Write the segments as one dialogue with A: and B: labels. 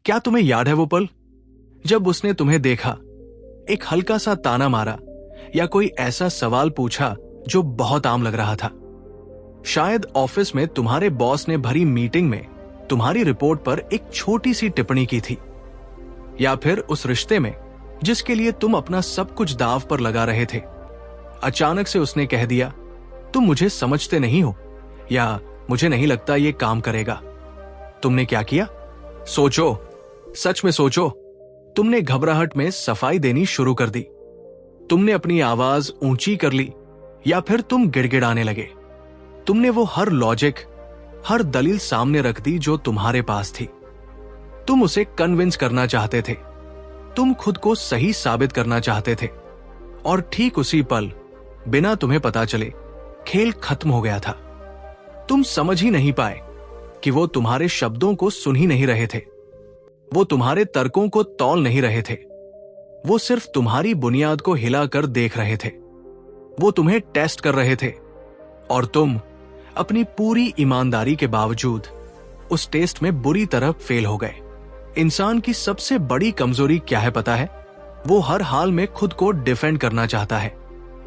A: क्या तुम्हें याद है वो पल जब उसने तुम्हें देखा, एक हल्का सा ताना मारा या कोई ऐसा सवाल पूछा जो बहुत आम लग रहा था? शायद ऑफिस में तुम्हारे बॉस ने भरी मीटिंग में तुम्हारी रिपोर्ट पर एक छोटी सी टिप्पणी की थी, या फिर उस रिश्ते में जिसके लिए तुम अपना सब कुछ दांव पर लगा रहे थे, अचानक से उसने कह दिया, तुम मुझे समझते नहीं हो, या मुझे नहीं लगता ये काम करेगा। तुमने क्या किया? सोचो, सच में सोचो। तुमने घबराहट में सफाई देनी शुरू कर दी। तुमने अपनी आवाज ऊंची कर ली, या फिर तुम गिड़गिड़ाने लगे। तुमने वो हर लॉजिक, हर दलील सामने रख दी जो तुम्हारे पास थी। तुम उसे कन्विंस करना चाहते थे, तुम खुद को सही साबित करना चाहते थे, और ठीक उसी पल, बिना तुम्हें पता चले, खेल खत्म हो गया था। तुम समझ ही नहीं पाए कि वो तुम्हारे शब्दों को सुन ही नहीं रहे थे, वो तुम्हारे तर्कों को तौल नहीं रहे थे, वो सिर्फ तुम्हारी बुनियाद को हिलाकर देख रहे थे। वो तुम्हें टेस्ट कर रहे थे, और तुम अपनी पूरी ईमानदारी के बावजूद उस टेस्ट में बुरी तरह फेल हो गए। इंसान की सबसे बड़ी कमजोरी क्या है पता है? वो हर हाल में खुद को डिफेंड करना चाहता है।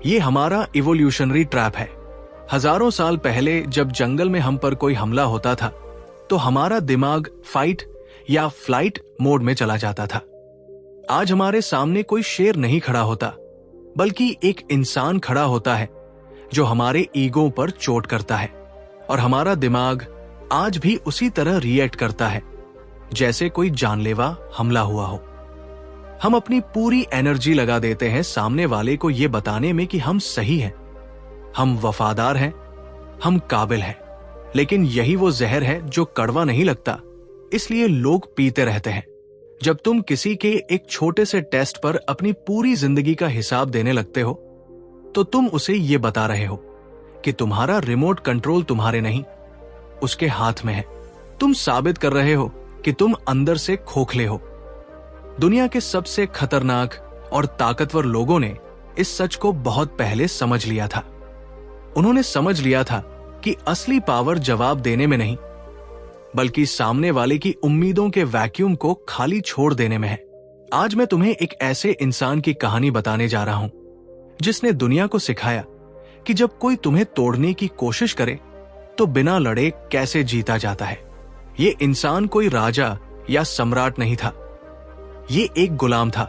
A: ये हमारा इवोल्यूशनरी ट्रैप है। हजारों साल पहले जब जंगल में हम पर कोई हमला होता था, तो हमारा दिमाग फाइट या फ्लाइट मोड में चला जाता था। आज हमारे सामने कोई शेर नहीं खड़ा होता, बल्कि एक इंसान खड़ा होता है जो हमारे ईगो पर चोट करता है, और हमारा दिमाग आज भी उसी तरह रिएक्ट करता है जैसे कोई जानलेवा हमला हुआ हो। हम अपनी पूरी एनर्जी लगा देते हैं सामने वाले को यह बताने में कि हम सही हैं, हम वफादार हैं, हम काबिल हैं। लेकिन यही वो जहर है जो कड़वा नहीं लगता, इसलिए लोग पीते रहते हैं। जब तुम किसी के एक छोटे से टेस्ट पर अपनी पूरी जिंदगी का हिसाब देने लगते हो, तो तुम उसे ये बता रहे हो कि तुम्हारा रिमोट कंट्रोल तुम्हारे नहीं, उसके हाथ में है। तुम साबित कर रहे हो कि तुम अंदर से खोखले हो। दुनिया के सबसे खतरनाक और ताकतवर लोगों ने इस सच को बहुत पहले समझ लिया था। उन्होंने समझ लिया था कि असली पावर जवाब देने में नहीं, बल्कि सामने वाले की उम्मीदों के वैक्यूम को खाली छोड़ देने में है। आज मैं तुम्हें एक ऐसे इंसान की कहानी बताने जा रहा हूं जिसने दुनिया को सिखाया कि जब कोई तुम्हें तोड़ने की कोशिश करे तो बिना लड़े कैसे जीता जाता है। ये इंसान कोई राजा या सम्राट नहीं था, ये एक गुलाम था।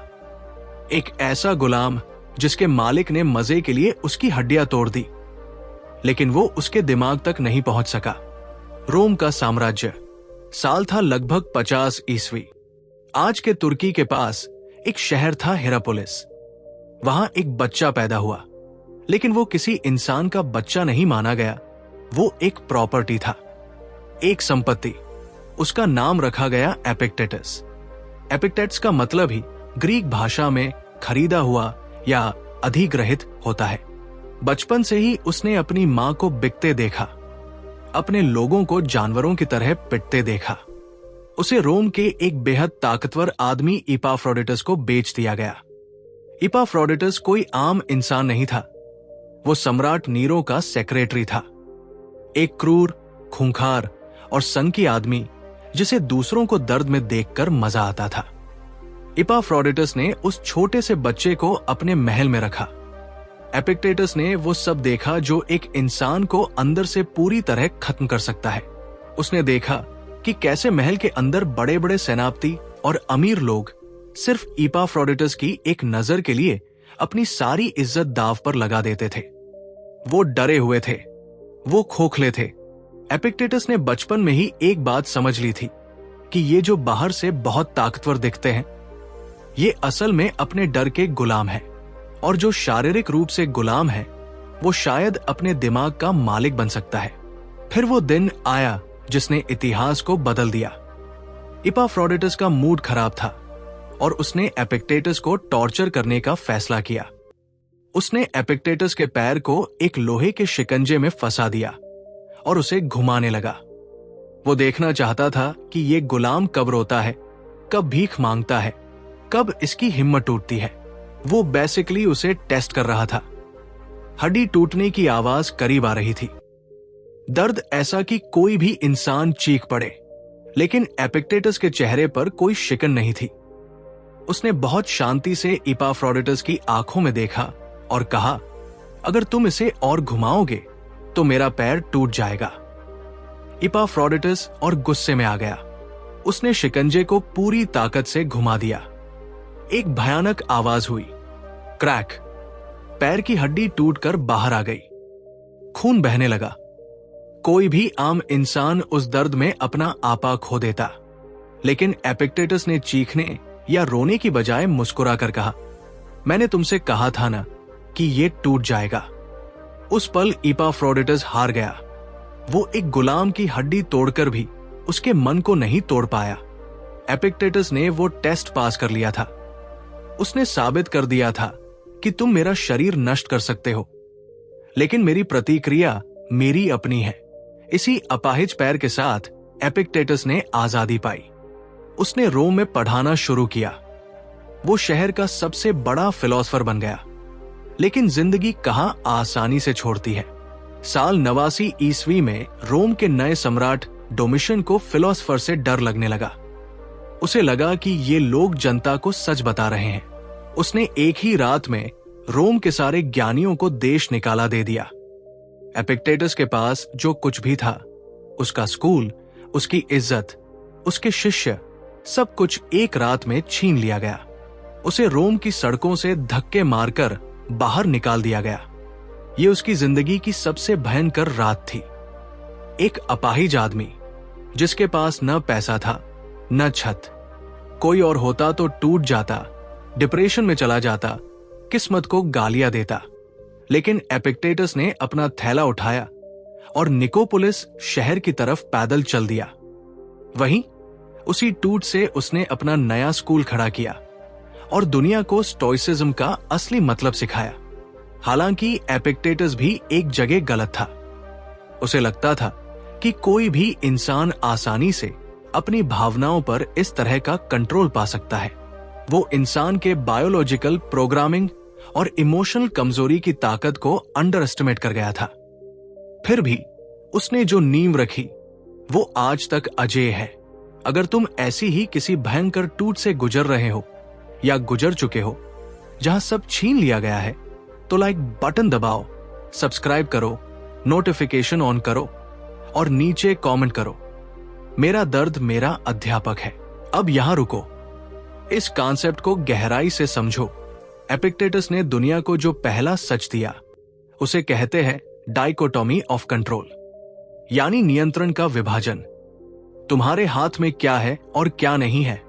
A: एक ऐसा गुलाम जिसके मालिक ने मजे के लिए उसकी हड्डियां तोड़ दी, लेकिन वो उसके दिमाग तक नहीं पहुंच सका। रोम का साम्राज्य, साल था लगभग 50 ईस्वी। आज के तुर्की के पास एक शहर था हिरापोलिस। वहां एक बच्चा पैदा हुआ, लेकिन वो किसी इंसान का बच्चा नहीं माना गया, वो एक प्रॉपर्टी था, एक संपत्ति। उसका नाम रखा गया एपिक्टेटस। एपिक्टेट्स का मतलब ही ग्रीक भाषा में खरीदा हुआ या अधिग्रहित होता है। बचपन से ही उसने अपनी मां को बिकते देखा, अपने लोगों को जानवरों की तरह पिटते देखा। उसे रोम के एक बेहद ताकतवर आदमी इपाफ्रोडिटस को बेच दिया गया। इपाफ्रोडिटस कोई आम इंसान नहीं था, वो सम्राट नीरो का सेक्रेटरी था। एक क्रूर, खूंखार और संकी आदमी जिसे दूसरों को दर्द में देखकर मजा आता था। इपाफ्रोडिटस ने उस छोटे से बच्चे को अपने महल में रखा। एपिक्टेटस ने वो सब देखा जो एक इंसान को अंदर से पूरी तरह खत्म कर सकता है। उसने देखा कि कैसे महल के अंदर बड़े बड़े सेनापति और अमीर लोग सिर्फ इपाफ्रोडिटस की एक नजर के लिए अपनी सारी इज्जत दांव पर लगा देते थे। वो डरे हुए थे, वो खोखले थे। एपिक्टेटस ने बचपन में ही एक बात समझ ली थी कि ये जो बाहर से बहुत ताकतवर दिखते हैं, ये असल में अपने डर के गुलाम हैं, और जो शारीरिक रूप से गुलाम है वो शायद अपने दिमाग का मालिक बन सकता है। फिर वो दिन आया जिसने इतिहास को बदल दिया। इपाफ्रोडिटस का मूड खराब था और उसने एपिक्टेटस को टॉर्चर करने का फैसला किया। उसने एपिक्टेटस के पैर को एक लोहे के शिकंजे में फंसा दिया और उसे घुमाने लगा। वो देखना चाहता था कि ये गुलाम कब रोता है, कब भीख मांगता है, कब इसकी हिम्मत टूटती है। वो बेसिकली उसे टेस्ट कर रहा था। हड्डी टूटने की आवाज करीब आ रही थी। दर्द ऐसा कि कोई भी इंसान चीख पड़े, लेकिन एपिक्टेटस के चेहरे पर कोई शिकन नहीं थी। उसने बहुत शांति से इपाफ्रोडिटस की आंखों में देखा और कहा, अगर तुम इसे और घुमाओगे तो मेरा पैर टूट जाएगा। इपाफ्रोडिटस और गुस्से में आ गया। उसने शिकंजे को पूरी ताकत से घुमा दिया। एक भयानक आवाज हुई, क्रैक। पैर की हड्डी टूटकर बाहर आ गई। खून बहने लगा। कोई भी आम इंसान उस दर्द में अपना आपा खो देता, लेकिन एपिक्टेटस ने चीखने या रोने की बजाय मुस्कुराकर कहा, मैंने तुमसे कहा था ना कि ये टूट जाएगा। उस पल इपाफ्रोडिटस हार गया। वो एक गुलाम की हड्डी तोड़कर भी उसके मन को नहीं तोड़ पाया। एपिक्टेटस ने वो टेस्ट पास कर लिया था। उसने साबित कर दिया था कि तुम मेरा शरीर नष्ट कर सकते हो, लेकिन मेरी प्रतिक्रिया मेरी अपनी है। इसी अपाहिज पैर के साथ एपिक्टेटस ने आजादी पाई। उसने रोम में पढ़ाना शुरू किया। वो शहर का सबसे बड़ा फिलोसफर बन गया। लेकिन जिंदगी कहां आसानी से छोड़ती है। साल 89 ईस्वी में रोम के नए सम्राट डोमिशियन को फिलोसफर से डर लगने लगा। उसे लगा कि ये लोग जनता को सच बता रहे हैं। उसने एक ही रात में रोम के सारे ज्ञानियों को देश निकाला दे दिया। एपिक्टेटस के पास जो कुछ भी था, उसका स्कूल, उसकी इज्जत, उसके शिष्य, सब कुछ एक रात में छीन लिया गया। उसे रोम की सड़कों से धक्के मारकर बाहर निकाल दिया गया। ये उसकी जिंदगी की सबसे भयंकर रात थी। एक अपाहिज आदमी जिसके पास न पैसा था न छत। कोई और होता तो टूट जाता, डिप्रेशन में चला जाता, किस्मत को गालियां देता। लेकिन एपिक्टेटस ने अपना थैला उठाया और निकोपोलिस शहर की तरफ पैदल चल दिया। वहीं उसी टूट से उसने अपना नया स्कूल खड़ा किया और दुनिया को स्टोइसिज्म का असली मतलब सिखाया। हालांकि एपिक्टेटस भी एक जगह गलत था। उसे लगता था कि कोई भी इंसान आसानी से अपनी भावनाओं पर इस तरह का कंट्रोल पा सकता है। वो इंसान के बायोलॉजिकल प्रोग्रामिंग और इमोशनल कमजोरी की ताकत को अंडर एस्टिमेट कर गया था। फिर भी उसने जो नींव रखी वो आज तक अजेय है। अगर तुम ऐसी ही किसी भयंकर टूट से गुजर रहे हो या गुजर चुके हो जहां सब छीन लिया गया है, तो लाइक बटन दबाओ, सब्सक्राइब करो, नोटिफिकेशन ऑन करो और नीचे कमेंट करो, मेरा दर्द मेरा अध्यापक है। अब यहां रुको, इस कॉन्सेप्ट को गहराई से समझो। एपिक्टेटस ने दुनिया को जो पहला सच दिया उसे कहते हैं डाइकोटोमी ऑफ कंट्रोल, यानी नियंत्रण का विभाजन। तुम्हारे हाथ में क्या है और क्या नहीं है,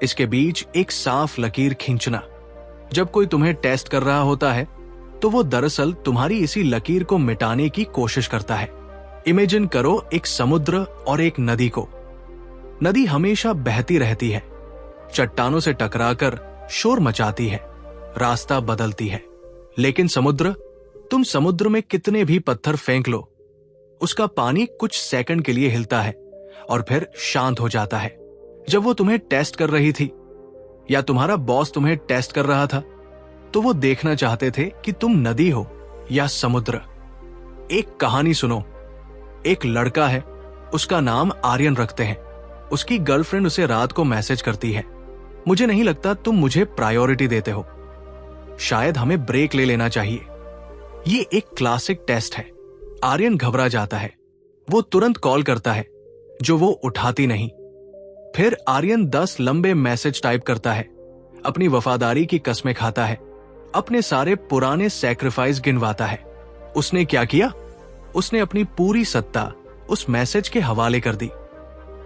A: इसके बीच एक साफ लकीर खींचना। जब कोई तुम्हें टेस्ट कर रहा होता है तो वो दरअसल तुम्हारी इसी लकीर को मिटाने की कोशिश करता है। इमेजिन करो एक समुद्र और एक नदी को। नदी हमेशा बहती रहती है, चट्टानों से टकराकर शोर मचाती है, रास्ता बदलती है। लेकिन समुद्र, तुम समुद्र में कितने भी पत्थर फेंक लो, उसका पानी कुछ सेकंड के लिए हिलता है और फिर शांत हो जाता है। जब वो तुम्हें टेस्ट कर रही थी या तुम्हारा बॉस तुम्हें टेस्ट कर रहा था, तो वो देखना चाहते थे कि तुम नदी हो या समुद्र। एक कहानी सुनो। एक लड़का है, उसका नाम आर्यन रखते हैं। उसकी गर्लफ्रेंड उसे रात को मैसेज करती है, मुझे नहीं लगता तुम मुझे प्रायोरिटी देते हो, शायद हमें ब्रेक ले लेना चाहिए। ये एक क्लासिक टेस्ट है। आर्यन घबरा जाता है। वो तुरंत कॉल करता है जो वो उठाती नहीं। फिर आर्यन 10 लंबे मैसेज टाइप करता है, अपनी वफादारी की कस्में खाता है, अपने सारे पुराने सैक्रिफाइस गिनवाता है। उसने क्या किया? उसने अपनी पूरी सत्ता उस मैसेज के हवाले कर दी।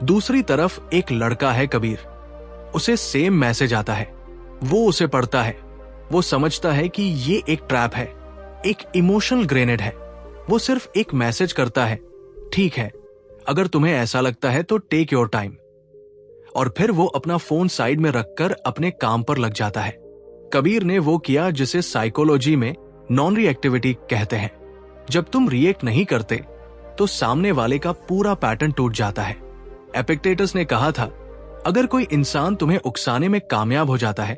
A: दूसरी तरफ एक लड़का है कबीर। उसे सेम मैसेज आता है, वो उसे पढ़ता है। वो समझता है कि ये एक ट्रैप है, एक इमोशनल ग्रेनेड है। वो सिर्फ एक मैसेज करता है, ठीक है, अगर तुम्हें ऐसा लगता है तो टेक योर टाइम। और फिर वो अपना फोन साइड में रखकर अपने काम पर लग जाता है। कबीर ने वो किया जिसे साइकोलॉजी में नॉन रिएक्टिविटी कहते हैं। जब तुम रिएक्ट नहीं करते तो सामने वाले का पूरा पैटर्न टूट जाता है। एपिक्टेटस ने कहा था, अगर कोई इंसान तुम्हें उकसाने में कामयाब हो जाता है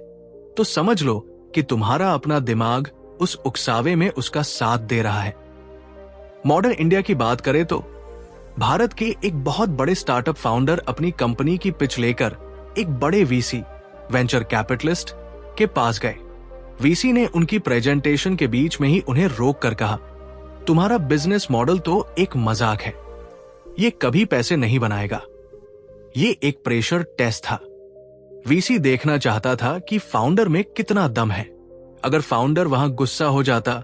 A: तो समझ लो कि तुम्हारा अपना दिमाग उस उकसावे में उसका साथ दे रहा है। मॉडर्न इंडिया की बात करें तो भारत के एक बहुत बड़े स्टार्टअप फाउंडर अपनी कंपनी की पिच लेकर एक बड़े वीसी, वेंचर कैपिटलिस्ट के पास गए। वीसी ने उनकी प्रेजेंटेशन के बीच में ही उन्हें रोक कर कहा, तुम्हारा बिजनेस मॉडल तो एक मजाक है, ये कभी पैसे नहीं बनाएगा। ये एक प्रेशर टेस्ट था। वीसी देखना चाहता था कि फाउंडर में कितना दम है। अगर फाउंडर वहां गुस्सा हो जाता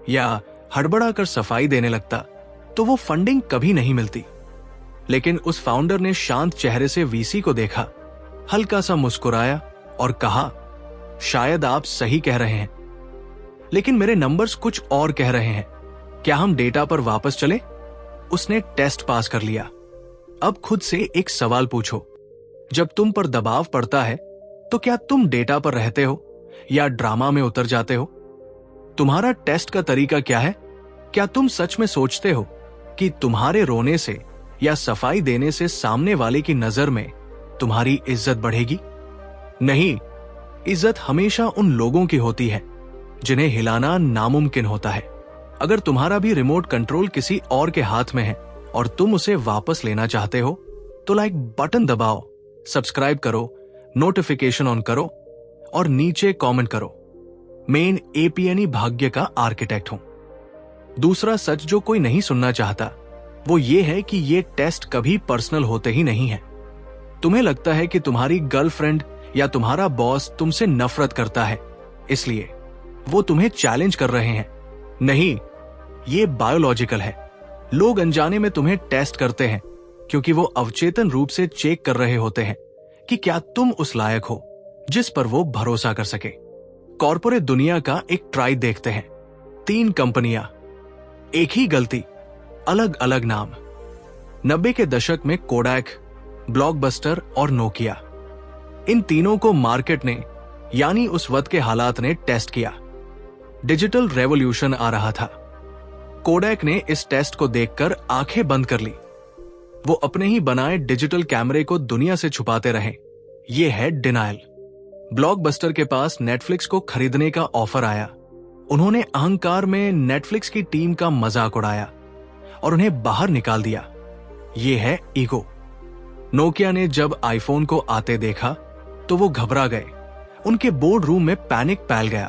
A: या हड़बड़ा कर सफाई देने लगता तो वो फंडिंग कभी नहीं मिलती। लेकिन उस फाउंडर ने शांत चेहरे से वीसी को देखा, हल्का सा मुस्कुराया और कहा, शायद आप सही कह रहे हैं, लेकिन मेरे नंबर्स कुछ और कह रहे हैं। क्या हम डेटा पर वापस चले? उसने टेस्ट पास कर लिया। अब खुद से एक सवाल पूछो, जब तुम पर दबाव पड़ता है तो क्या तुम डेटा पर रहते हो या ड्रामा में उतर जाते हो? तुम्हारा टेस्ट का तरीका क्या है? क्या तुम सच में सोचते हो कि तुम्हारे रोने से या सफाई देने से सामने वाले की नजर में तुम्हारी इज्जत बढ़ेगी? नहीं, इज्जत हमेशा उन लोगों की होती है जिन्हें हिलाना नामुमकिन होता है। अगर तुम्हारा भी रिमोट कंट्रोल किसी और के हाथ में है और तुम उसे वापस लेना चाहते हो तो लाइक बटन दबाओ, सब्सक्राइब करो, नोटिफिकेशन ऑन करो और नीचे कमेंट करो, मैं एपीएनई भाग्य का आर्किटेक्ट हूं। दूसरा सच जो कोई नहीं सुनना चाहता वो ये है कि ये टेस्ट कभी पर्सनल होते ही नहीं है। तुम्हें लगता है कि तुम्हारी गर्लफ्रेंड या तुम्हारा बॉस तुमसे नफरत करता है, इसलिए वो तुम्हें चैलेंज कर रहे हैं। नहीं, ये बायोलॉजिकल है। लोग अनजाने में तुम्हें टेस्ट करते हैं क्योंकि वो अवचेतन रूप से चेक कर रहे होते हैं कि क्या तुम उस लायक हो जिस पर वो भरोसा कर सके। कॉर्पोरेट दुनिया का एक ट्राई देखते हैं। 3 कंपनियां, एक ही गलती, अलग अलग नाम। 90 के दशक में कोडैक, ब्लॉकबस्टर और नोकिया, इन तीनों को मार्केट ने यानी उस वक्त के हालात ने टेस्ट किया। डिजिटल रेवोल्यूशन आ रहा था। कोडैक ने इस टेस्ट को देखकर आंखें बंद कर ली। वो अपने ही बनाए डिजिटल कैमरे को दुनिया से छुपाते रहे। ये है डिनायल। ब्लॉकबस्टर के पास नेटफ्लिक्स को खरीदने का ऑफर आया। उन्होंने अहंकार में नेटफ्लिक्स की टीम का मजाक उड़ाया और उन्हें बाहर निकाल दिया। ये है ईगो। नोकिया ने जब आईफोन को आते देखा तो वो घबरा गए। उनके बोर्ड रूम में पैनिक फैल गया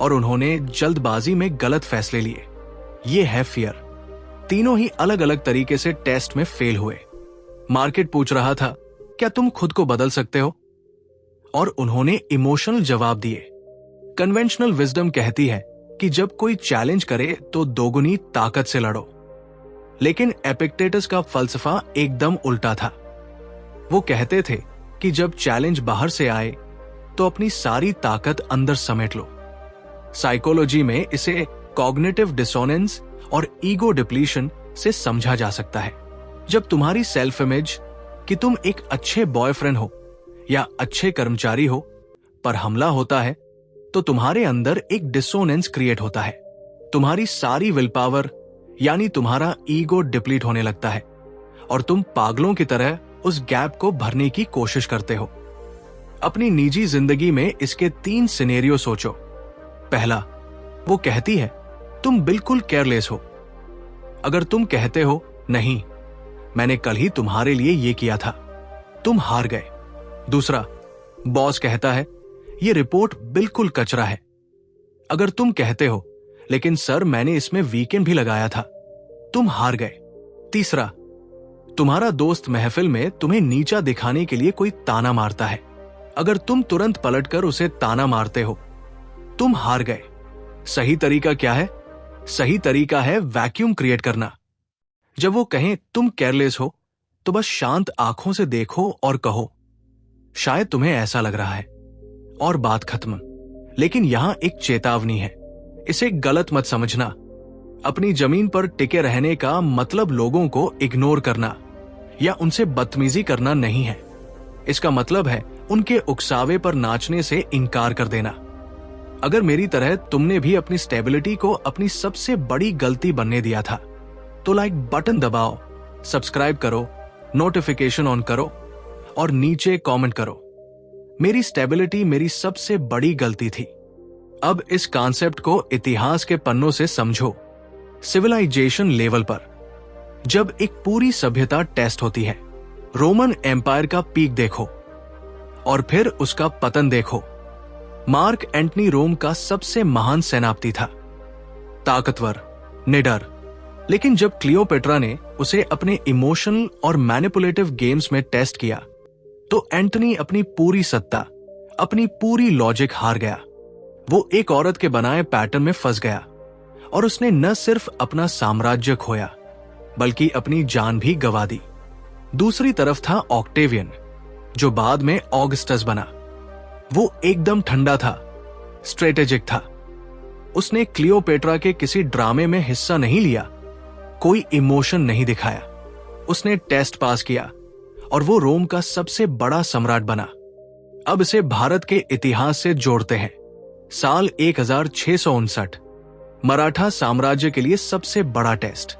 A: और उन्होंने जल्दबाजी में गलत फैसले लिए। ये है फियर। तीनों ही अलग अलग तरीके से टेस्ट में फेल हुए। मार्केट पूछ रहा था, क्या तुम खुद को बदल सकते हो? और उन्होंने इमोशनल जवाब दिए। कन्वेंशनल विजडम कहती है कि जब कोई चैलेंज करे तो दोगुनी ताकत से लड़ो, लेकिन एपिक्टेटस का फलसफा एकदम उल्टा था। वो कहते थे कि जब चैलेंज बाहर से आए तो अपनी सारी ताकत अंदर समेट लो। साइकोलॉजी में इसे कॉग्निटिव डिसोनेंस और ईगो डिप्लीशन से समझा जा सकता है। जब तुम्हारी सेल्फ इमेज कि तुम एक अच्छे बॉयफ्रेंड हो या अच्छे कर्मचारी हो पर हमला होता है तो तुम्हारे अंदर एक डिसोनेंस क्रिएट होता है। तुम्हारी सारी विल पावर यानी तुम्हारा ईगो डिप्लीट होने लगता है और तुम पागलों की तरह उस गैप को भरने की कोशिश करते हो। अपनी निजी जिंदगी में इसके 3 सिनेरियो सोचो। पहला, वो कहती है तुम बिल्कुल केयरलेस हो। अगर तुम कहते हो नहीं, मैंने कल ही तुम्हारे लिए ये किया था, तुम हार गए। दूसरा, बॉस कहता है ये रिपोर्ट बिल्कुल कचरा है। अगर तुम कहते हो लेकिन सर मैंने इसमें वीकेंड भी लगाया था, तुम हार गए। तीसरा, तुम्हारा दोस्त महफिल में तुम्हें नीचा दिखाने के लिए कोई ताना मारता है। अगर तुम तुरंत पलटकर उसे ताना मारते हो, तुम हार गए। सही तरीका क्या है? सही तरीका है वैक्यूम क्रिएट करना। जब वो कहें तुम केयरलेस हो तो बस शांत आंखों से देखो और कहो, शायद तुम्हें ऐसा लग रहा है, और बात खत्म। लेकिन यहां एक चेतावनी है, इसे गलत मत समझना। अपनी जमीन पर टिके रहने का मतलब लोगों को इग्नोर करना या उनसे बदतमीजी करना नहीं है। इसका मतलब है उनके उकसावे पर नाचने से इनकार कर देना। अगर मेरी तरह तुमने भी अपनी स्टेबिलिटी को अपनी सबसे बड़ी गलती बनने दिया था तो लाइक बटन दबाओ, सब्सक्राइब करो, नोटिफिकेशन ऑन करो और नीचे कमेंट करो, मेरी स्टेबिलिटी मेरी सबसे बड़ी गलती थी। अब इस कॉन्सेप्ट को इतिहास के पन्नों से समझो, सिविलाइजेशन लेवल पर। जब एक पूरी सभ्यता टेस्ट होती है। रोमन एम्पायर का पीक देखो और फिर उसका पतन देखो। मार्क एंटनी रोम का सबसे महान सेनापति था, ताकतवर, निडर। लेकिन जब क्लियोपेट्रा ने उसे अपने इमोशनल और मैनिपुलेटिव गेम्स में टेस्ट किया तो एंटनी अपनी पूरी सत्ता, अपनी पूरी लॉजिक हार गया। वो एक औरत के बनाए पैटर्न में फंस गया और उसने न सिर्फ अपना साम्राज्य खोया बल्कि अपनी जान भी गंवा दी। दूसरी तरफ था ऑक्टेवियन, जो बाद में ऑगस्टस बना। वो एकदम ठंडा था, स्ट्रेटेजिक था। उसने क्लियोपेट्रा के किसी ड्रामे में हिस्सा नहीं लिया, कोई इमोशन नहीं दिखाया। उसने टेस्ट पास किया और वो रोम का सबसे बड़ा सम्राट बना। अब इसे भारत के इतिहास से जोड़ते हैं। साल 1659, मराठा साम्राज्य के लिए सबसे बड़ा टेस्ट।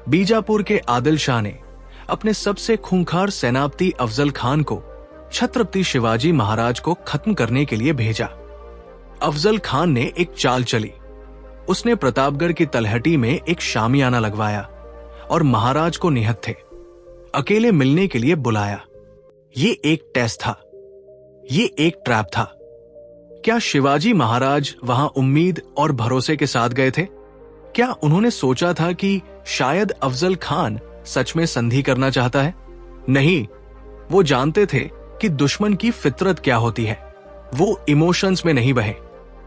A: बीजापुर के आदिल शाह ने अपने सबसे खूंखार सेनापति अफजल खान को छत्रपति शिवाजी महाराज को खत्म करने के लिए भेजा। अफजल खान ने एक चाल चली। उसने प्रतापगढ़ की तलहटी में एक शामियाना लगवाया और महाराज को निहत्थे थे अकेले मिलने के लिए बुलाया। ये एक टेस्ट था, ये एक ट्रैप था। क्या शिवाजी महाराज वहां उम्मीद और भरोसे के साथ गए थे? क्या उन्होंने सोचा था कि शायद अफजल खान सच में संधि करना चाहता है? नहीं, वो जानते थे कि दुश्मन की फितरत क्या होती है। वो इमोशंस में नहीं बहे।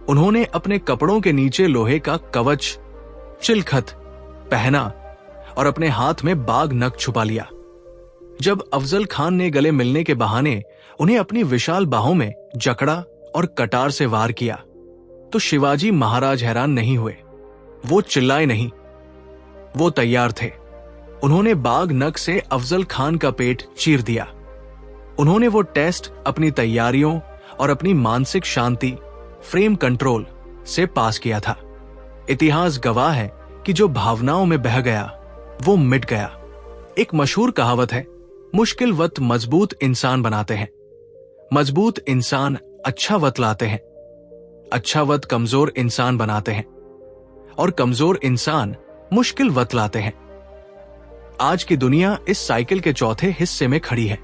A: उन्होंने अपने कपड़ों के नीचे लोहे का कवच, चिलखत पहना और अपने हाथ में बाघ नख छुपा लिया। जब अफजल खान ने गले मिलने के बहाने उन्हें अपनी विशाल बाहों में जकड़ा और कटार से वार किया तो शिवाजी महाराज हैरान नहीं हुए। वो चिल्लाए नहीं, वो तैयार थे। उन्होंने बाघ नख से अफजल खान का पेट चीर दिया। उन्होंने वो टेस्ट अपनी तैयारियों और अपनी मानसिक शांति, फ्रेम कंट्रोल से पास किया था। इतिहास गवाह है कि जो भावनाओं में बह गया वो मिट गया। एक मशहूर कहावत है, मुश्किल वक्त मजबूत इंसान बनाते हैं, मजबूत इंसान अच्छा वक्त लाते हैं, अच्छा वक्त कमजोर इंसान बनाते हैं और कमजोर इंसान मुश्किल वक्त लाते हैं। आज की दुनिया इस साइकिल के चौथे हिस्से में खड़ी है।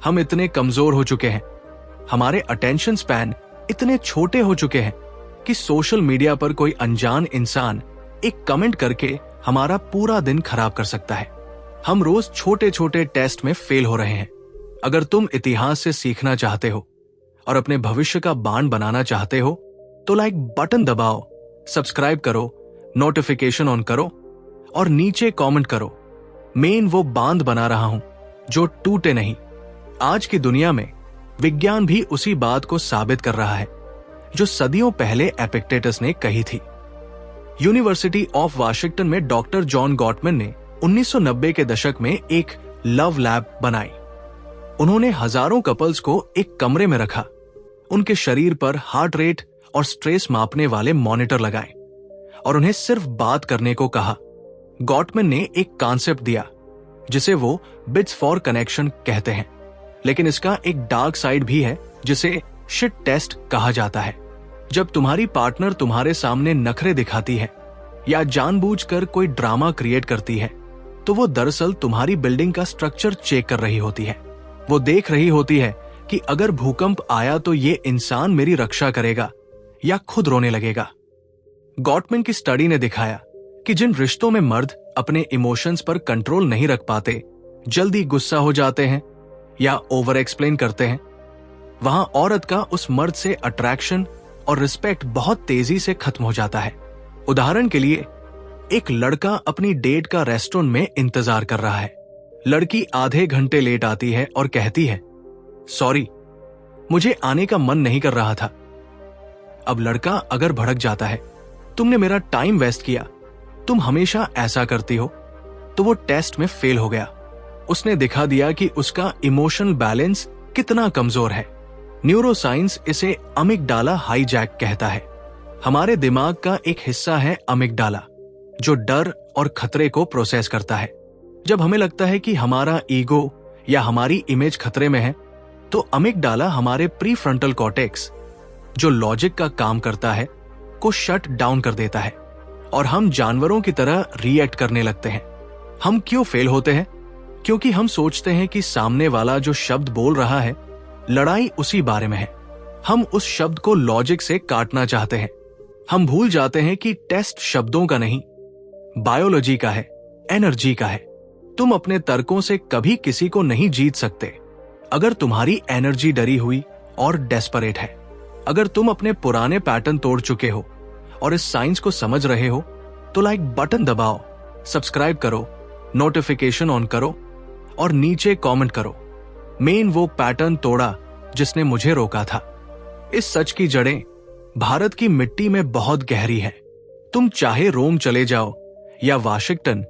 A: हम इतने कमजोर हो चुके हैं, हमारे अटेंशन स्पैन इतने छोटे हो चुके हैं कि सोशल मीडिया पर कोई अनजान इंसान एक कमेंट करके हमारा पूरा दिन खराब कर सकता है। हम रोज छोटे छोटे टेस्ट में फेल हो रहे हैं। अगर तुम इतिहास से सीखना चाहते हो और अपने भविष्य का बाण बनाना चाहते हो तो लाइक बटन दबाओ, सब्सक्राइब करो, नोटिफिकेशन ऑन करो और नीचे कमेंट करो। मेन वो बांध बना रहा हूं जो टूटे नहीं। आज की दुनिया में विज्ञान भी उसी बात को साबित कर रहा है जो सदियों पहले एपिक्टेटस ने कही थी। यूनिवर्सिटी ऑफ वाशिंगटन में डॉक्टर जॉन गॉटमैन ने 1990 के दशक में एक लव लैब बनाई। उन्होंने हजारों कपल्स को एक कमरे में रखा, उनके शरीर पर हार्ट रेट और स्ट्रेस मापने वाले मॉनिटर लगाए और उन्हें सिर्फ बात करने को कहा। गॉटमैन ने एक कॉन्सेप्ट दिया जिसे वो बिट्स फॉर कनेक्शन कहते हैं, लेकिन इसका एक डार्क साइड भी है जिसे शिट टेस्ट कहा जाता है। जब तुम्हारी पार्टनर तुम्हारे सामने नखरे दिखाती है या जानबूझकर कोई ड्रामा क्रिएट करती है तो वो दरअसल तुम्हारी बिल्डिंग का स्ट्रक्चर चेक कर रही होती है। वो देख रही होती है कि अगर भूकंप आया तो ये इंसान मेरी रक्षा करेगा या खुद रोने लगेगा। गॉटमैन की स्टडी ने दिखाया कि जिन रिश्तों में मर्द अपने इमोशंस पर कंट्रोल नहीं रख पाते, जल्दी गुस्सा हो जाते हैं या ओवर एक्सप्लेन करते हैं, वहां औरत का उस मर्द से अट्रैक्शन और रिस्पेक्ट बहुत तेजी से खत्म हो जाता है। उदाहरण के लिए, एक लड़का अपनी डेट का रेस्टोरेंट में इंतजार कर रहा है। लड़की आधे घंटे लेट आती है और कहती है, सॉरी, मुझे आने का मन नहीं कर रहा था। अब लड़का अगर भड़क जाता है, तुमने मेरा टाइम वेस्ट किया, तुम हमेशा ऐसा करती हो, तो वो टेस्ट में फेल हो गया। उसने दिखा दिया कि उसका इमोशनल बैलेंस कितना कमजोर है। न्यूरोसाइंस इसे अमिगडाला हाईजैक कहता है। हमारे दिमाग का एक हिस्सा है अमिगडाला, जो डर और खतरे को प्रोसेस करता है। जब हमें लगता है कि हमारा ईगो या हमारी इमेज खतरे में है, तो अमिगडाला हमारे प्रीफ्रंटल कॉर्टेक्स, जो लॉजिक का काम करता है, को शट डाउन कर देता है और हम जानवरों की तरह रिएक्ट करने लगते हैं। हम क्यों फेल होते हैं? क्योंकि हम सोचते हैं कि सामने वाला जो शब्द बोल रहा है, लड़ाई उसी बारे में है। हम उस शब्द को लॉजिक से काटना चाहते हैं। हम भूल जाते हैं कि टेस्ट शब्दों का नहीं, बायोलॉजी का है, एनर्जी का है। तुम अपने तर्कों से कभी किसी को नहीं जीत सकते अगर तुम्हारी एनर्जी डरी हुई और डेस्परेट है। अगर तुम अपने पुराने पैटर्न तोड़ चुके हो और इस साइंस को समझ रहे हो तो लाइक बटन दबाओ, सब्सक्राइब करो, नोटिफिकेशन ऑन करो और नीचे कमेंट करो, मेन वो पैटर्न तोड़ा जिसने मुझे रोका था। इस सच की जड़ें भारत की मिट्टी में बहुत गहरी है। तुम चाहे रोम चले जाओ या वाशिंगटन,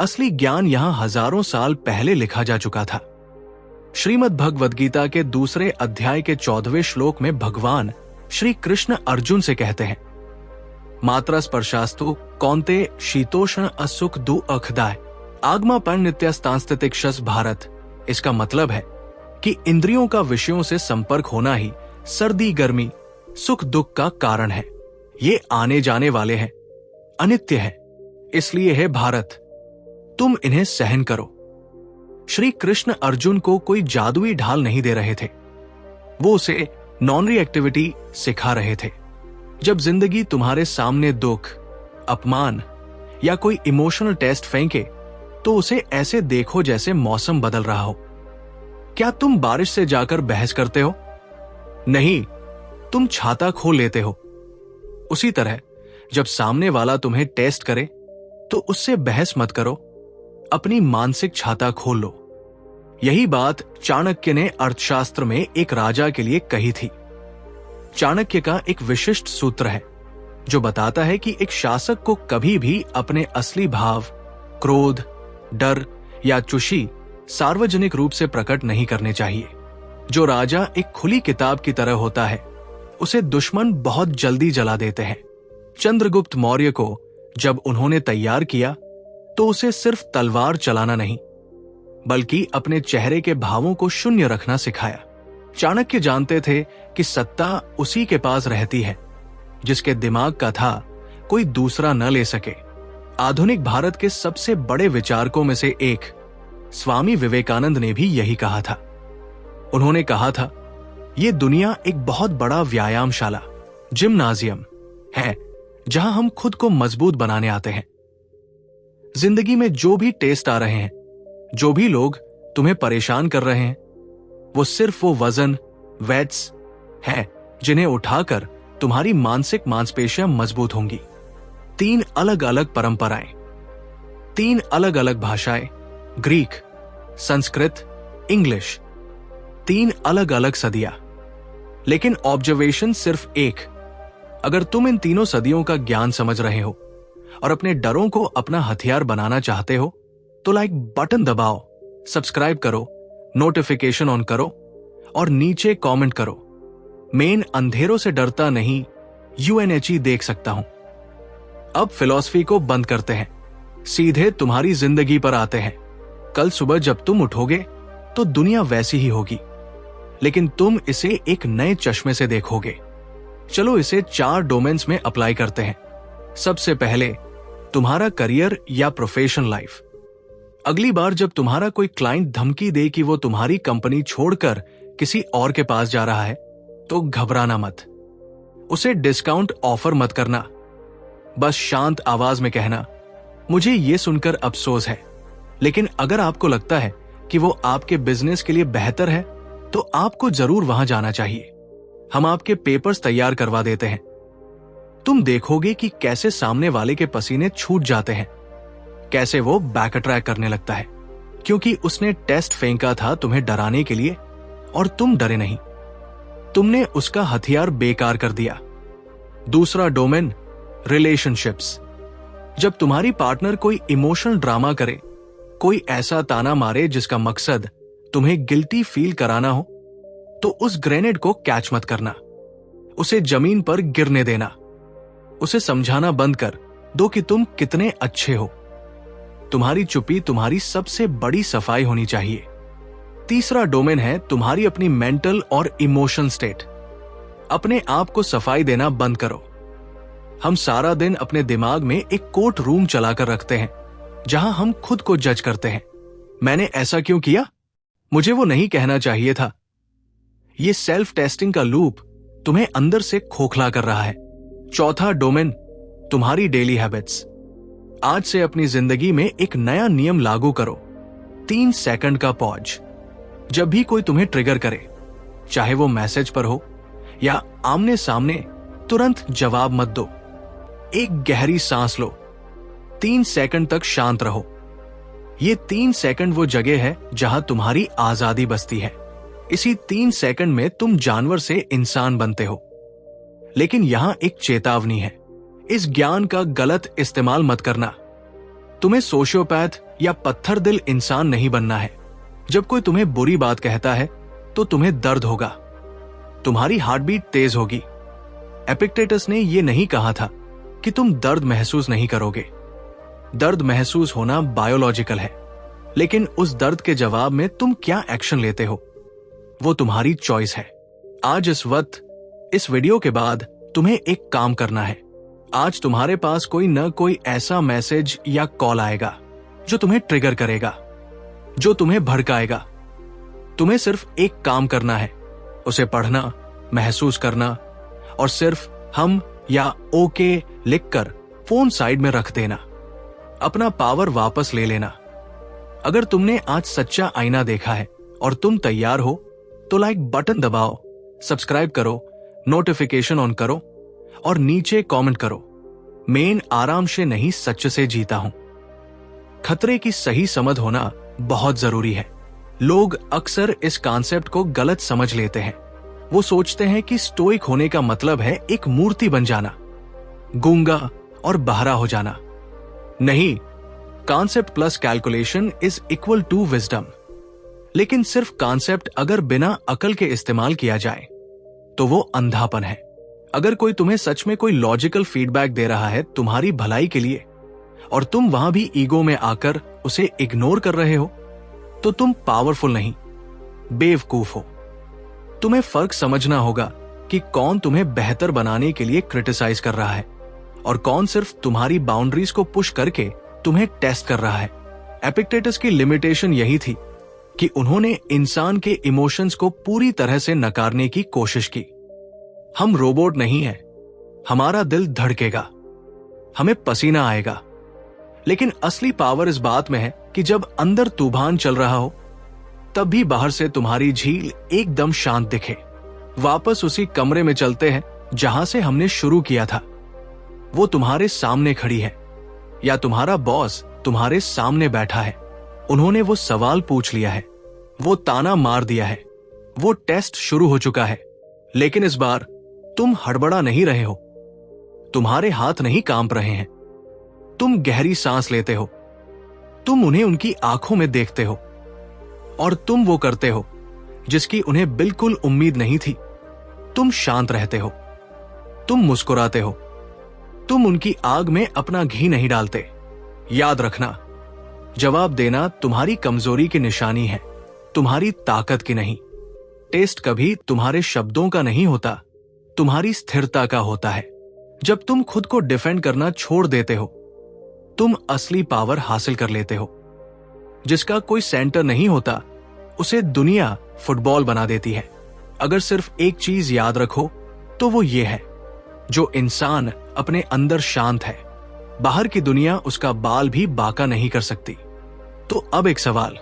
A: असली ज्ञान यहां हजारों साल पहले लिखा जा चुका था। श्रीमद् भगवद गीता के दूसरे अध्याय के 14वें श्लोक में भगवान श्री कृष्ण अर्जुन से कहते हैं, मात्रा स्पर्शास्तु कौन्ते शीतोष्ण असुख दु अखदाय आगमा पर नित्यस्तांस्तितिक्षस भारत। इसका मतलब है कि इंद्रियों का विषयों से संपर्क होना ही सर्दी गर्मी सुख दुख का कारण है। ये आने जाने वाले हैं, अनित्य है, इसलिए है भारत, तुम इन्हें सहन करो। श्री कृष्ण अर्जुन को कोई जादुई ढाल नहीं दे रहे थे, वो उसे नॉन रिएक्टिविटी सिखा रहे थे। जब जिंदगी तुम्हारे सामने दुख, अपमान या कोई इमोशनल टेस्ट फेंके तो उसे ऐसे देखो जैसे मौसम बदल रहा हो। क्या तुम बारिश से जाकर बहस करते हो? नहीं, तुम छाता खोल लेते हो। उसी तरह जब सामने वाला तुम्हें टेस्ट करे तो उससे बहस मत करो, अपनी मानसिक छाता खोल लो। यही बात चाणक्य ने अर्थशास्त्र में एक राजा के लिए कही थी। चाणक्य का एक विशिष्ट सूत्र है जो बताता है कि एक शासक को कभी भी अपने असली भाव, क्रोध, डर या चुशी सार्वजनिक रूप से प्रकट नहीं करने चाहिए। जो राजा एक खुली किताब की तरह होता है, उसे दुश्मन बहुत जल्दी जला देते हैं। चंद्रगुप्त मौर्य को जब उन्होंने तैयार किया तो उसे सिर्फ तलवार चलाना नहीं, बल्कि अपने चेहरे के भावों को शून्य रखना सिखाया। चाणक्य जानते थे कि सत्ता उसी के पास रहती है जिसके दिमाग का था कोई दूसरा न ले सके। आधुनिक भारत के सबसे बड़े विचारकों में से एक स्वामी विवेकानंद ने भी यही कहा था। उन्होंने कहा था, ये दुनिया एक बहुत बड़ा व्यायामशाला, जिम्नाजियम है जहां हम खुद को मजबूत बनाने आते हैं। जिंदगी में जो भी टेस्ट आ रहे हैं, जो भी लोग तुम्हें परेशान कर रहे हैं, वो सिर्फ वो वजन, वेट्स हैं जिन्हें उठाकर तुम्हारी मानसिक मांसपेशियां मजबूत होंगी। 3 अलग अलग परंपराएं, 3 अलग अलग भाषाएं, ग्रीक, संस्कृत, इंग्लिश, 3 अलग अलग सदियां, लेकिन ऑब्जर्वेशन सिर्फ एक। अगर तुम इन तीनों सदियों का ज्ञान समझ रहे हो और अपने डरों को अपना हथियार बनाना चाहते हो तो लाइक बटन दबाओ, सब्सक्राइब करो, नोटिफिकेशन ऑन करो और नीचे कमेंट करो। मेन अंधेरों से डरता नहीं, यूएनएचई देख सकता हूं। अब फिलॉसफी को बंद करते हैं, सीधे तुम्हारी जिंदगी पर आते हैं। कल सुबह जब तुम उठोगे तो दुनिया वैसी ही होगी, लेकिन तुम इसे एक नए चश्मे से देखोगे। चलो इसे 4 डोमेन्स में अप्लाई करते हैं। सबसे पहले तुम्हारा करियर या प्रोफेशनल लाइफ। अगली बार जब तुम्हारा कोई क्लाइंट धमकी दे कि वो तुम्हारी कंपनी छोड़कर किसी और के पास जा रहा है तो घबराना मत। उसे डिस्काउंट ऑफर मत करना, बस शांत आवाज में कहना, मुझे ये सुनकर अफसोस है, लेकिन अगर आपको लगता है कि वो आपके बिजनेस के लिए बेहतर है तो आपको जरूर वहां जाना चाहिए। हम आपके पेपर्स तैयार करवा देते हैं। तुम देखोगे कि कैसे सामने वाले के पसीने छूट जाते हैं, कैसे वो बैक अट्रैक करने लगता है, क्योंकि उसने टेस्ट फेंका था तुम्हें डराने के लिए और तुम डरे नहीं। तुमने उसका हथियार बेकार कर दिया। दूसरा डोमेन, रिलेशनशिप्स। जब तुम्हारी पार्टनर कोई इमोशनल ड्रामा करे, कोई ऐसा ताना मारे जिसका मकसद तुम्हें गिल्टी फील कराना हो, तो उस ग्रेनेड को कैच मत करना, उसे जमीन पर गिरने देना। उसे समझाना बंद कर दो कि तुम कितने अच्छे हो। तुम्हारी चुप्पी तुम्हारी सबसे बड़ी सफाई होनी चाहिए। तीसरा डोमेन है तुम्हारी अपनी मेंटल और इमोशन स्टेट। अपने आप को सफाई देना बंद करो। हम सारा दिन अपने दिमाग में एक कोर्ट रूम चलाकर रखते हैं जहां हम खुद को जज करते हैं। मैंने ऐसा क्यों किया? मुझे वो नहीं कहना चाहिए था। ये सेल्फ टेस्टिंग का लूप तुम्हें अंदर से खोखला कर रहा है। चौथा डोमेन, तुम्हारी डेली हैबिट्स। आज से अपनी जिंदगी में एक नया नियम लागू करो। 3 सेकंड का पॉज। जब भी कोई तुम्हें ट्रिगर करे, चाहे वो मैसेज पर हो या आमने सामने, तुरंत जवाब मत दो। एक गहरी सांस लो। 3 सेकंड तक शांत रहो। ये 3 सेकंड वो जगह है जहां तुम्हारी आजादी बसती है। इसी 3 सेकंड में तुम जानवर से इंसान बनते हो। लेकिन यहां एक चेतावनी है, इस ज्ञान का गलत इस्तेमाल मत करना। तुम्हें सोशियोपैथ या पत्थर दिल इंसान नहीं बनना है। जब कोई तुम्हें बुरी बात कहता है तो तुम्हें दर्द होगा, तुम्हारी हार्ट बीट तेज होगी। एपिक्टेटस ने यह नहीं कहा था कि तुम दर्द महसूस नहीं करोगे। दर्द महसूस होना बायोलॉजिकल है, लेकिन उस दर्द के जवाब में तुम क्या एक्शन लेते हो, वो तुम्हारी चॉइस है। आज इस वक्त, इस वीडियो के बाद तुम्हें एक काम करना है। आज तुम्हारे पास कोई न कोई ऐसा मैसेज या कॉल आएगा जो तुम्हें ट्रिगर करेगा, जो तुम्हें भड़काएगा। तुम्हें सिर्फ एक काम करना है, उसे पढ़ना, महसूस करना और सिर्फ हम या ओके लिखकर फोन साइड में रख देना। अपना पावर वापस ले लेना। अगर तुमने आज सच्चा आईना देखा है और तुम तैयार हो तो लाइक बटन दबाओ, सब्सक्राइब करो, नोटिफिकेशन ऑन करो और नीचे कमेंट करो, मेन आराम से नहीं सच से जीता हूं। खतरे की सही समझ होना बहुत जरूरी है। लोग अक्सर इस कॉन्सेप्ट को गलत समझ लेते हैं। वो सोचते हैं कि स्टोइक होने का मतलब है एक मूर्ति बन जाना, गूंगा और बहरा हो जाना। नहीं, concept plus calculation is equal to wisdom. लेकिन सिर्फ कॉन्सेप्ट अगर बिना अकल के इस्तेमाल किया जाए तो वो अंधापन है। अगर कोई तुम्हें सच में कोई लॉजिकल फीडबैक दे रहा है तुम्हारी भलाई के लिए और तुम वहां भी ईगो में आकर उसे इग्नोर कर रहे हो, तो तुम पावरफुल नहीं, बेवकूफ हो। तुम्हें फर्क समझना होगा कि कौन तुम्हें बेहतर बनाने के लिए क्रिटिसाइज कर रहा है और कौन सिर्फ तुम्हारी बाउंड्रीज को पुश करके तुम्हें टेस्ट कर रहा है। एपिक्टेटस की लिमिटेशन यही थी कि उन्होंने इंसान के इमोशंस को पूरी तरह से नकारने की कोशिश की। हम रोबोट नहीं हैं, हमारा दिल धड़केगा, हमें पसीना आएगा, लेकिन असली पावर इस बात में है कि जब अंदर तूफान चल रहा हो तब भी बाहर से तुम्हारी झील एकदम शांत दिखे। वापस उसी कमरे में चलते हैं जहां से हमने शुरू किया था। वो तुम्हारे सामने खड़ी है या तुम्हारा बॉस तुम्हारे सामने बैठा है। उन्होंने वो सवाल पूछ लिया है, वो ताना मार दिया है, वो टेस्ट शुरू हो चुका है। लेकिन इस बार तुम हड़बड़ा नहीं रहे हो, तुम्हारे हाथ नहीं कांप रहे हैं। तुम गहरी सांस लेते हो, तुम उन्हें उनकी आंखों में देखते हो और तुम वो करते हो जिसकी उन्हें बिल्कुल उम्मीद नहीं थी। तुम शांत रहते हो, तुम मुस्कुराते हो, तुम उनकी आग में अपना घी नहीं डालते। याद रखना, जवाब देना तुम्हारी कमजोरी की निशानी है, तुम्हारी ताकत की नहीं। टेस्ट कभी तुम्हारे शब्दों का नहीं होता, तुम्हारी स्थिरता का होता है। जब तुम खुद को डिफेंड करना छोड़ देते हो, तुम असली पावर हासिल कर लेते हो। जिसका कोई सेंटर नहीं होता, उसे दुनिया फुटबॉल बना देती है। अगर सिर्फ एक चीज याद रखो तो वो ये है, जो इंसान अपने अंदर शांत है, बाहर की दुनिया उसका बाल भी बांका नहीं कर सकती। तो अब एक सवाल,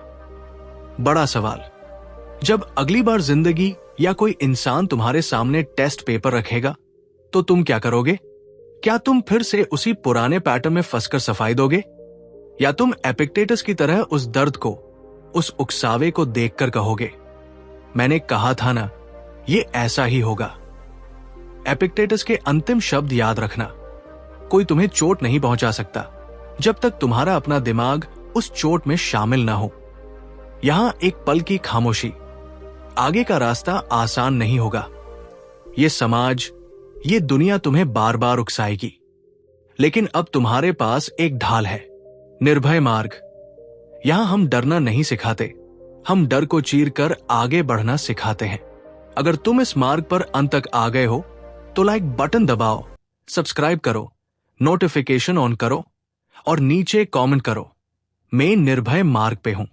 A: बड़ा सवाल, जब अगली बार जिंदगी या कोई इंसान तुम्हारे सामने टेस्ट पेपर रखेगा तो तुम क्या करोगे? क्या तुम फिर से उसी पुराने पैटर्न में फंसकर सफाई दोगे, या तुम एपिक्टेटस की तरह उस दर्द को, उस उकसावे को देखकर कहोगे, मैंने कहा था ना, ये ऐसा ही होगा। एपिक्टेटस के अंतिम शब्द याद रखना, कोई तुम्हें चोट नहीं पहुंचा सकता जब तक तुम्हारा अपना दिमाग उस चोट में शामिल ना हो। यहां एक पल की खामोशी, आगे का रास्ता आसान नहीं होगा। ये समाज, ये दुनिया तुम्हें बार बार उकसाएगी, लेकिन अब तुम्हारे पास एक ढाल है, निर्भय मार्ग। यहां हम डरना नहीं सिखाते, हम डर को चीर कर आगे बढ़ना सिखाते हैं। अगर तुम इस मार्ग पर अंत तक आ गए हो तो लाइक बटन दबाओ, सब्सक्राइब करो, नोटिफिकेशन ऑन करो और नीचे कमेंट करो, मैं निर्भय मार्ग पे हूं।